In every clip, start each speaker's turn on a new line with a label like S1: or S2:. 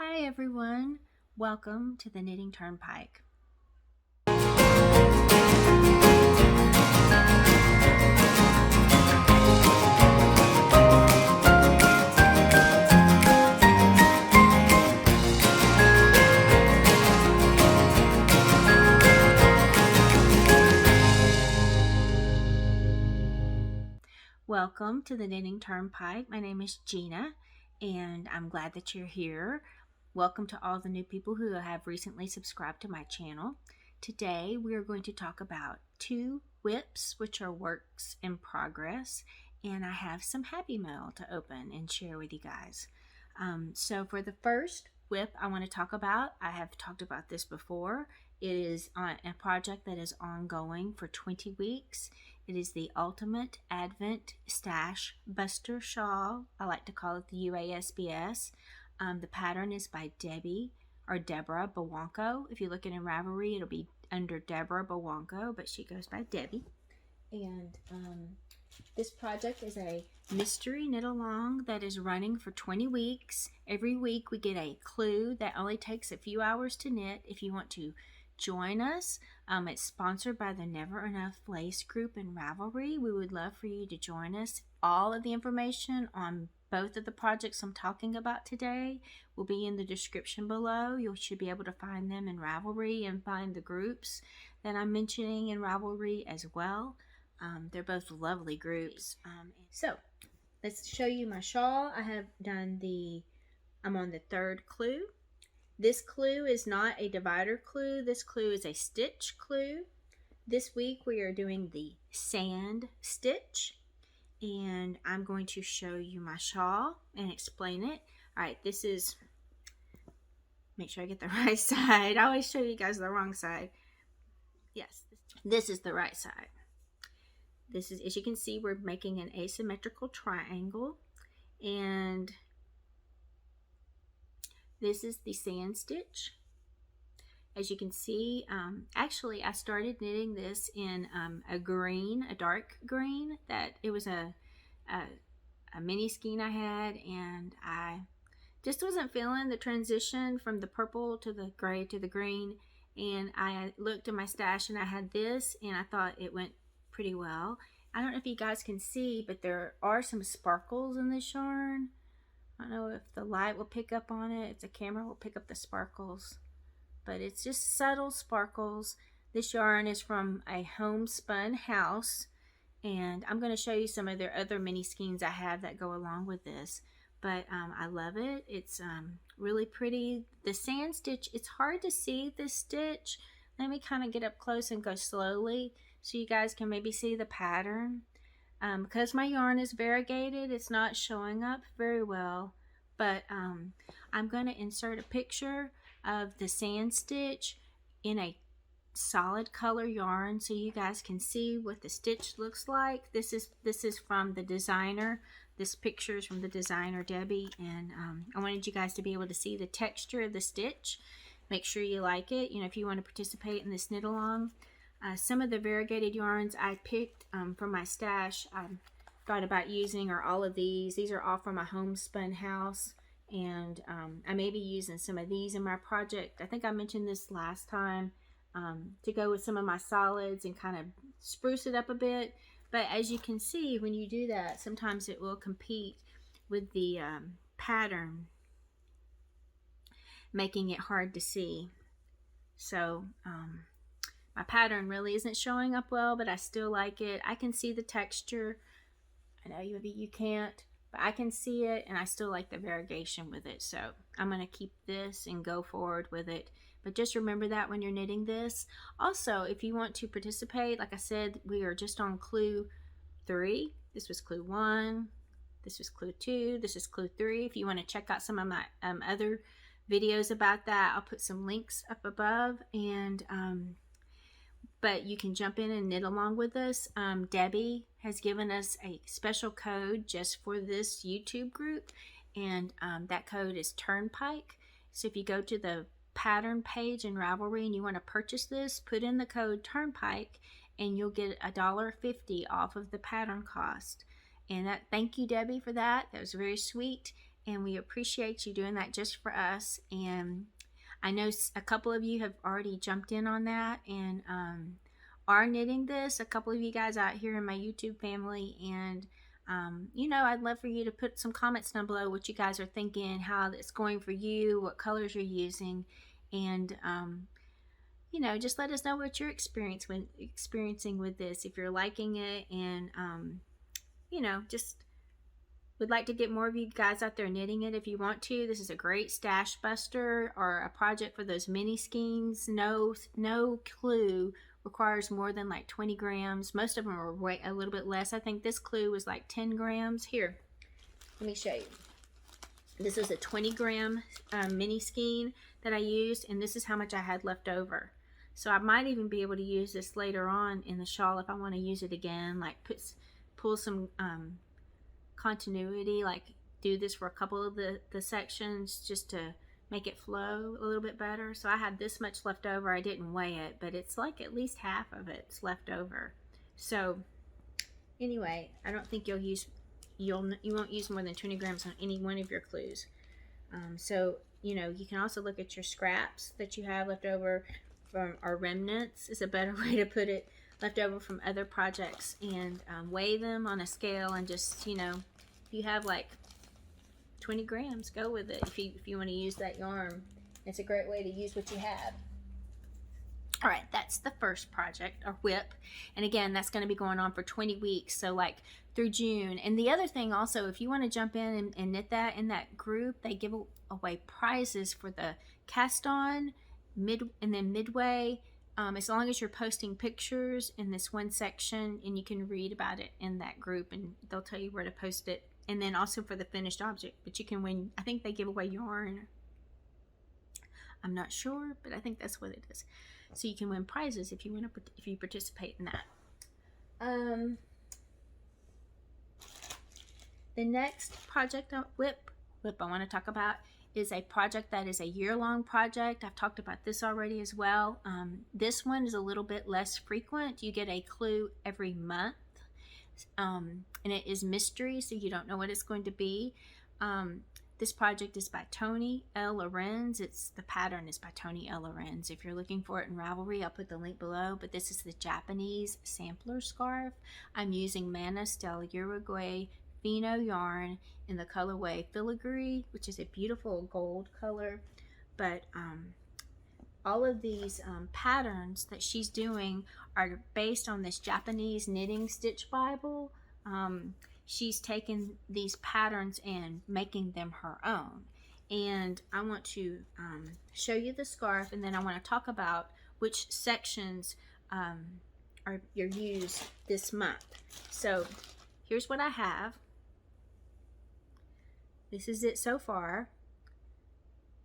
S1: Hi everyone, welcome to the Knitting Turnpike. Welcome to the Knitting Turnpike. My name is Gina and I'm glad that you're here. Welcome to all the new people who have recently subscribed to my channel. Today we are going to talk about 2 whips, which are works in progress, and I have some happy mail to open and share with you guys. So for the first whip I want to talk about, I have talked about this before. It is on a project that is ongoing for 20 weeks. It is the Ultimate Advent Stash Buster Shawl. I like to call it the UASBS. The pattern is by Deborah Bowanko. If you look at in Ravelry, it'll be under Deborah Bowanko, but she goes by Debbie. And this project is a mystery knit along that is running for 20 weeks. Every week we get a clue that only takes a few hours to knit. If you want to join us, it's sponsored by the Never Enough Lace group in Ravelry. We would love for you to join us. All of the information on both of the projects I'm talking about today will be in the description below. You should be able to find them in Ravelry and find the groups that I'm mentioning in Ravelry as well. They're both lovely groups. So let's show you my shawl. I'm on the 3rd clue. This clue is not a divider clue. This clue is a stitch clue. This week we are doing the sand stitch, and I'm going to show you my shawl and explain it. All right, this is, make sure I get the right side. I always show you guys the wrong side. Yes, this is the right side. This is, as you can see, we're making an asymmetrical triangle, and this is the sand stitch. As you can see, actually I started knitting this in a dark green. That it was a mini skein I had, and I just wasn't feeling the transition from the purple to the gray to the green. And I looked in my stash and I had this, and I thought it went pretty well. I don't know if you guys can see, but there are some sparkles in this yarn. I don't know if the light will pick up on it, if the camera will pick up the sparkles, but it's just subtle sparkles. This yarn is from a homespun house, and I'm going to show you some of their other mini skeins I have that go along with this. But I love it. It's really pretty. The sand stitch, it's hard to see this stitch. Let me kind of get up close and go slowly so you guys can maybe see the pattern. Because my yarn is variegated, it's not showing up very well, but I'm going to insert a picture of the sand stitch in a solid color yarn so you guys can see what the stitch looks like. This is from the designer. This picture is from the designer Debbie, and I wanted you guys to be able to see the texture of the stitch. Make sure you like it, if you want to participate in this knit along. Some of the variegated yarns I picked from my stash I thought about using are all of these. These are all from a homespun house, and I may be using some of these in my project. I think I mentioned this last time, to go with some of my solids and kind of spruce it up a bit. But as you can see, when you do that, sometimes it will compete with the pattern, making it hard to see. So my pattern really isn't showing up well, but I still like it. I can see the texture. I know maybe you can't, but I can see it, and I still like the variegation with it. So I'm going to keep this and go forward with it. But just remember that when you're knitting this. Also, if you want to participate, like I said, we are just on clue 3. This was clue 1. This was clue 2. This is clue 3. If you want to check out some of my other videos about that, I'll put some links up above. And but you can jump in and knit along with us. Debbie has given us a special code just for this YouTube group, and that code is Turnpike. So if you go to the pattern page in Ravelry and you want to purchase this, put in the code Turnpike and you'll get $1.50 off of the pattern cost. And thank you, Debbie, for that. That was very sweet. and we appreciate you doing that just for us. And I know a couple of you have already jumped in on that and are knitting this. A couple of you guys out here in my YouTube family, and you know, I'd love for you to put some comments down below what you guys are thinking, how it's going for you, what colors you're using, and you know, just let us know what you're experiencing with this, if you're liking it, and you know, just would like to get more of you guys out there knitting it if you want to. This is a great stash buster or a project for those mini skeins. No clue requires more than like 20 grams. Most of them are a little bit less. I think this clue was like 10 grams. Here, let me show you. This is a 20 gram mini skein that I used, and this is how much I had left over. So I might even be able to use this later on in the shawl if I want to use it again, like pull some continuity, like do this for a couple of the sections just to make it flow a little bit better. So I had this much left over. I didn't weigh it, but it's like at least half of it's left over. So anyway, I don't think you won't use more than 20 grams on any one of your clues. So you know, you can also look at your scraps that you have left over from, or remnants is a better way to put it, left over from other projects, and weigh them on a scale, and just, you know, if you have like 20 grams, go with it. If you want to use that yarn, it's a great way to use what you have. All right, that's the first project, or whip, and again, that's going to be going on for 20 weeks, so like through June. And the other thing also, if you want to jump in and knit that in that group, they give away prizes for the cast on, and then midway, as long as you're posting pictures in this one section, and you can read about it in that group, and they'll tell you where to post it. And then also for the finished object, but you can win, I think they give away yarn. I'm not sure, but I think that's what it is. So you can win prizes if you participate in that. The next project whip I want to talk about is a project that is a year-long project. I've talked about this already as well. This one is a little bit less frequent. You get a clue every month, and it is mystery, so you don't know what it's going to be. This project is by Tony L. Lorenz. The pattern is by Tony L. Lorenz. If you're looking for it in Ravelry, I'll put the link below. But this is the Japanese sampler scarf. I'm using Manas del Uruguay Fino yarn in the colorway Filigree, which is a beautiful gold color. But all of these patterns that she's doing are based on this Japanese knitting stitch Bible. She's taken these patterns and making them her own. And I want to show you the scarf, and then I want to talk about which sections are your use this month. So here's what I have. This is it so far.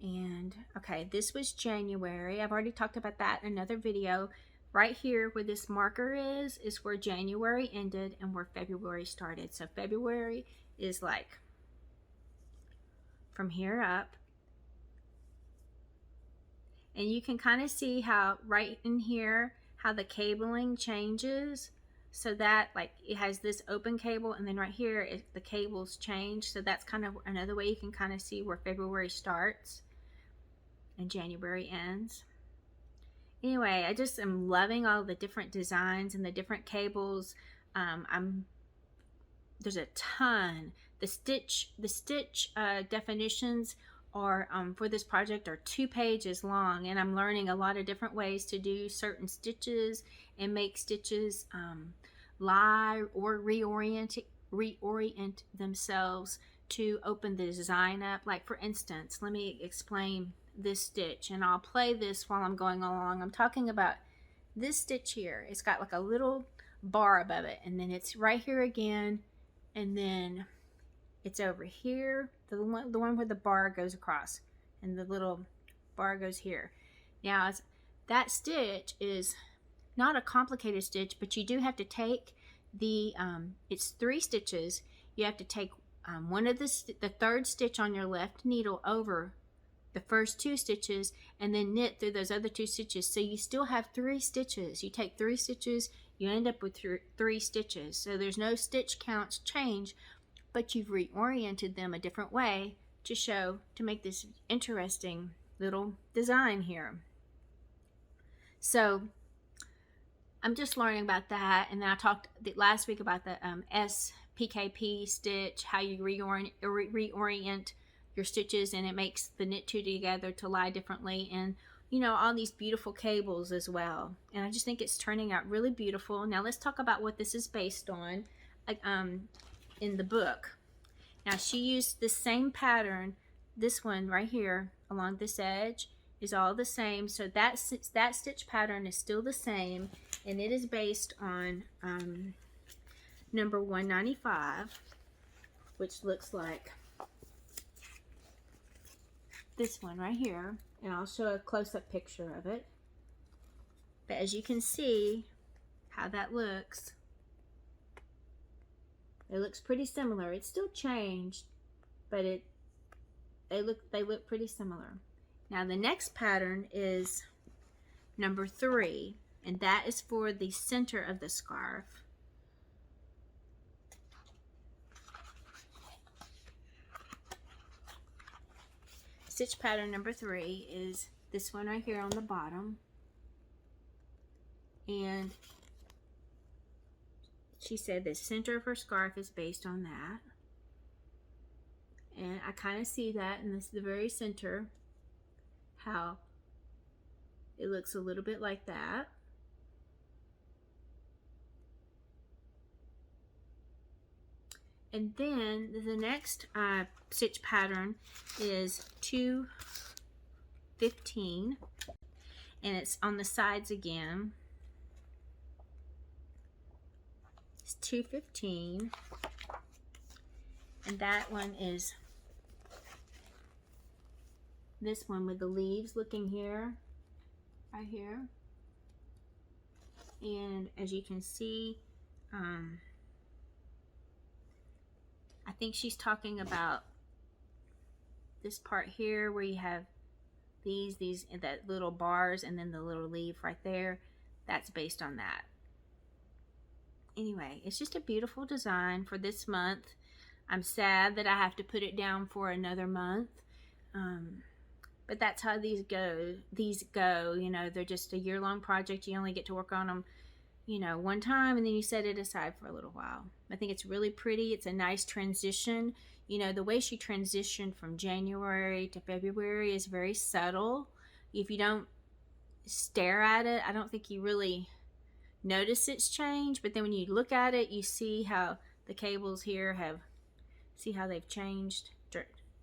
S1: And okay, this was January. I've already talked about that in another video. Right here where this marker is where January ended and where February started. So February is like from here up. And you can kind of see how right in here, how the cabling changes. So that like it has this open cable, and then right here the cables change. So that's kind of another way you can kind of see where February starts and January ends. Anyway, I just am loving all the different designs and the different cables. There's a ton. The stitch definitions are for this project are 2 pages long, and I'm learning a lot of different ways to do certain stitches and make stitches lie or reorient themselves to open the design up. Like for instance, let me explain this stitch, and I'll play this while I'm going along. I'm talking about this stitch here. It's got like a little bar above it, and then it's right here again, and then it's over here, the one where the bar goes across, and the little bar goes here. Now that stitch is not a complicated stitch, but you do have to take the it's 3 stitches. You have to take one of the third stitch on your left needle over the first 2 stitches, and then knit through those other 2 stitches. So you still have 3 stitches. You take 3 stitches, you end up with 3 stitches. So there's no stitch counts change, but you've reoriented them a different way to make this interesting little design here. So I'm just learning about that, and then I talked last week about the SPKP stitch, how you reorient your stitches, and it makes the knit two together to lie differently, and you know, all these beautiful cables as well. And I just think it's turning out really beautiful. Now let's talk about what this is based on in the book. Now she used the same pattern. This one right here along this edge is all the same. So that stitch pattern is still the same, and it is based on number 195, which looks like this one right here, and I'll show a close-up picture of it. But as you can see how that looks, it looks pretty similar. It's still changed, but they look pretty similar. Now the next pattern is number 3, and that is for the center of the scarf. Stitch pattern number 3 is this one right here on the bottom, and she said the center of her scarf is based on that, and I kind of see that in the very center, how it looks a little bit like that. And then the next stitch pattern is 215, and it's on the sides again. It's 215, and that one is this one with the leaves looking here, right here. And as you can see, I think she's talking about this part here where you have these that little bars and then the little leaf right there. That's based on that. Anyway, it's just a beautiful design for this month. I'm sad that I have to put it down for another month, but that's how these go. You know, they're just a year-long project. You only get to work on them, you know, one time, and then you set it aside for a little while. I think it's really pretty. It's a nice transition. You know, the way she transitioned from January to February is very subtle. If you don't stare at it, I don't think you really notice its change, but then when you look at it, you see how the cables here see how they've changed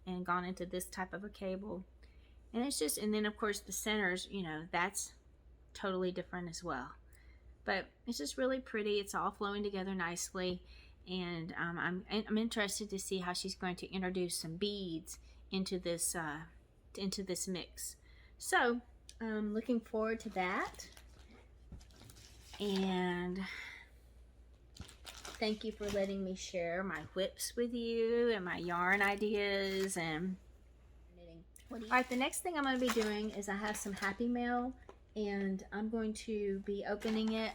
S1: and gone into this type of a cable. And it's just, and then of course the centers, you know, that's totally different as well. But it's just really pretty. It's all flowing together nicely, and I'm interested to see how she's going to introduce some beads into this mix. So looking forward to that, and thank you for letting me share my whips with you and my yarn ideas and knitting. All right, the next thing I'm going to be doing is I have some Happy Mail, and I'm going to be opening it.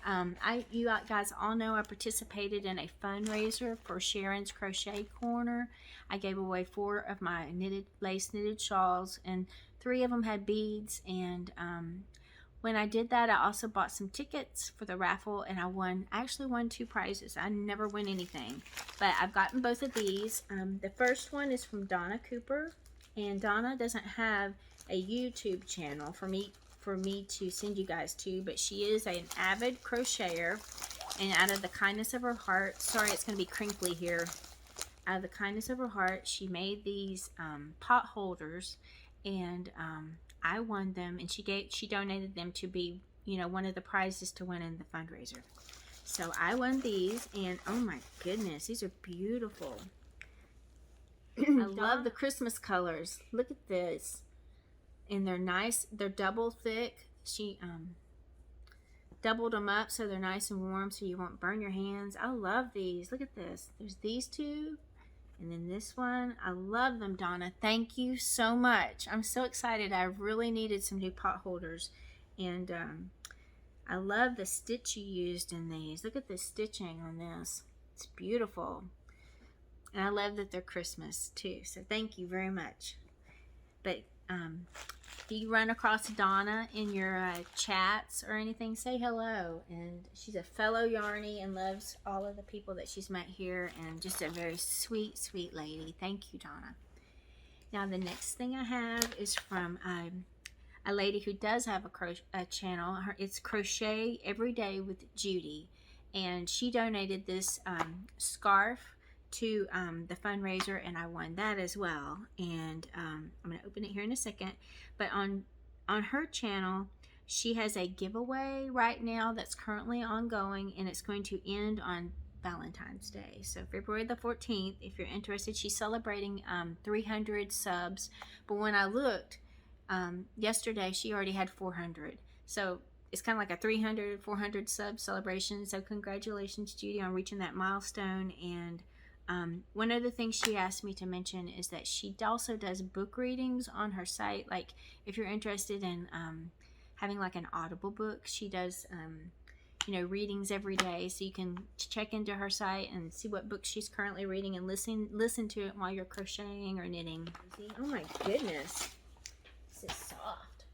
S1: You guys all know I participated in a fundraiser for Sharon's Crochet Corner. I gave away 4 of my lace knitted shawls, and 3 of them had beads. And when I did that, I also bought some tickets for the raffle, and I actually won 2 prizes. I never win anything, but I've gotten both of these. The first one is from Donna Cooper, and Donna doesn't have a YouTube channel for me to send you guys to, but she is an avid crocheter, and out of the kindness of her heart, sorry it's going to be crinkly here, out of the kindness of her heart, she made these pot holders, and I won them, and she donated them to be, you know, one of the prizes to win in the fundraiser. So I won these, and oh my goodness, these are beautiful. I love the Christmas colors. Look at this. And they're nice. They're double thick. She doubled them up so they're nice and warm so you won't burn your hands. I love these. Look at this. There's these 2, and then this one. I love them, Donna. Thank you so much. I'm so excited. I really needed some new pot holders, and I love the stitch you used in these. Look at the stitching on this. It's beautiful. And I love that they're Christmas too. So thank you very much. But if you run across Donna in your chats or anything, say hello. And she's a fellow Yarny and loves all of the people that she's met here, and just a very sweet, sweet lady. Thank you, Donna. Now the next thing I have is from a lady who does have a channel. It's Crochet Every Day with Judy, and she donated this scarf to the fundraiser, and I won that as well. And I'm going to open it here in a second. But on her channel, she has a giveaway right now that's currently ongoing, and it's going to end on Valentine's Day. So February the 14th, if you're interested. She's celebrating 300 subs, but when I looked yesterday, she already had 400. So it's kind of like a 300, 400 sub celebration. So congratulations, Judy, on reaching that milestone. And one of the things she asked me to mention is that she also does book readings on her site. Like if you're interested in having like an Audible book, she does readings every day, so you can check into her site and see what books she's currently reading and listen to it while you're crocheting or knitting. Oh my goodness, this is soft.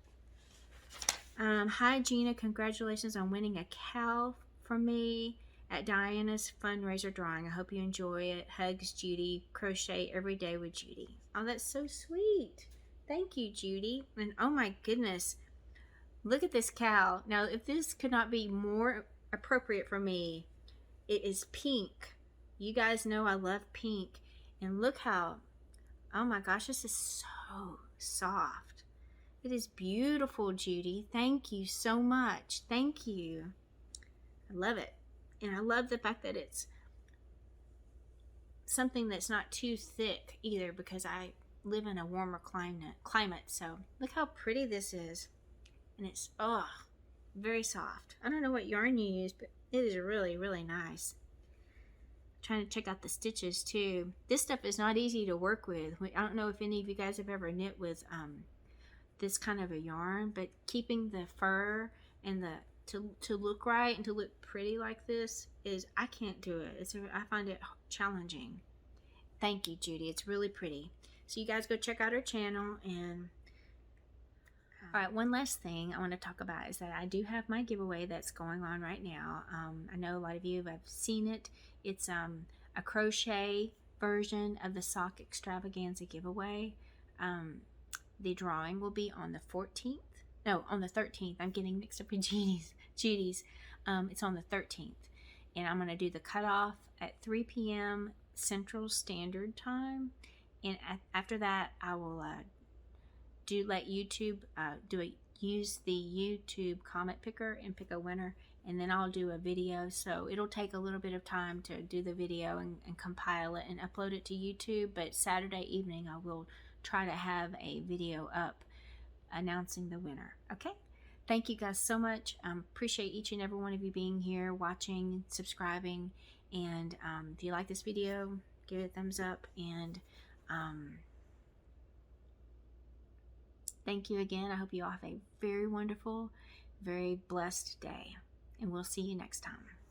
S1: Hi Gina, congratulations on winning a cow from me at Diana's fundraiser drawing. I hope you enjoy it. Hugs, Judy. Crochet Every Day with Judy. Oh, that's so sweet. Thank you, Judy. And oh my goodness, look at this cow. Now, if this could not be more appropriate for me, it is pink. You guys know I love pink. And look how, oh my gosh, this is so soft. It is beautiful, Judy. Thank you so much. Thank you. I love it. And I love the fact that it's something that's not too thick either, because I live in a warmer climate. So look how pretty this is. And it's, very soft. I don't know what yarn you use, but it is really, really nice. I'm trying to check out the stitches too. This stuff is not easy to work with. I don't know if any of you guys have ever knit with this kind of a yarn, but keeping the fur and to look right and to look pretty like this is, I can't do it. I find it challenging. Thank you, Judy. It's really pretty. So you guys go check out her channel. And all right, one last thing I want to talk about is that I do have my giveaway that's going on right now. I know a lot of you have seen it. It's a crochet version of the sock extravaganza giveaway. The drawing will be on the 14th. No, on the 13th. I'm getting mixed up with Judy's. It's on the 13th. And I'm going to do the cutoff at 3 p.m. Central Standard Time. And after that, I will let YouTube use the YouTube comment picker and pick a winner, and then I'll do a video. So it'll take a little bit of time to do the video and compile it and upload it to YouTube, but Saturday evening I will try to have a video up announcing the winner. Okay, thank you guys so much. Appreciate each and every one of you being here, watching, subscribing, and if you like this video, give it a thumbs up. And thank you again. I hope you all have a very wonderful, very blessed day, and we'll see you next time.